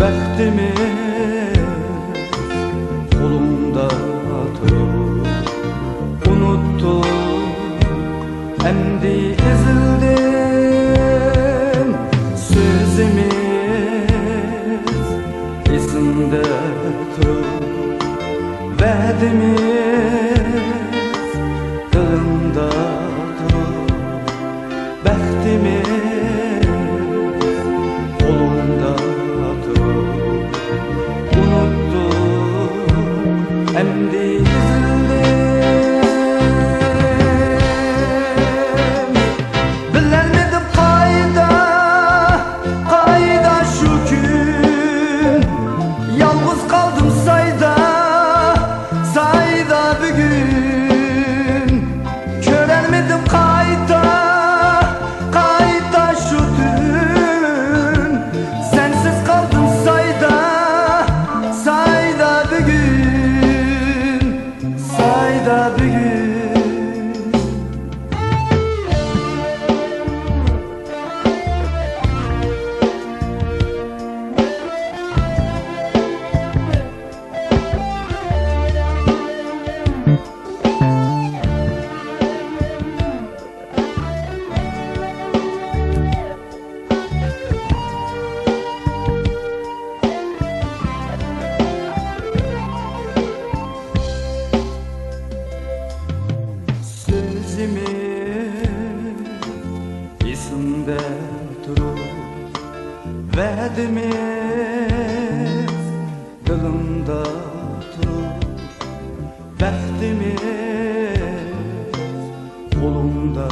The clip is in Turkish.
Bəxtimiz qolumda durur, unuttum, əmdi ezildim. Sözümüz esimdə durur, vədimiz dilimdə durur. Bəxtimiz qolumda əmdi ezildim. Bilərmədim qayda şu gün. Yalnız qaldım sayda bugün. Görərmədim qayda şu gün. Sensiz qaldım sayda bugün. Sayda bugün. Esimde durur, vədimiz dilimdə durur. Bəxtimiz qolumda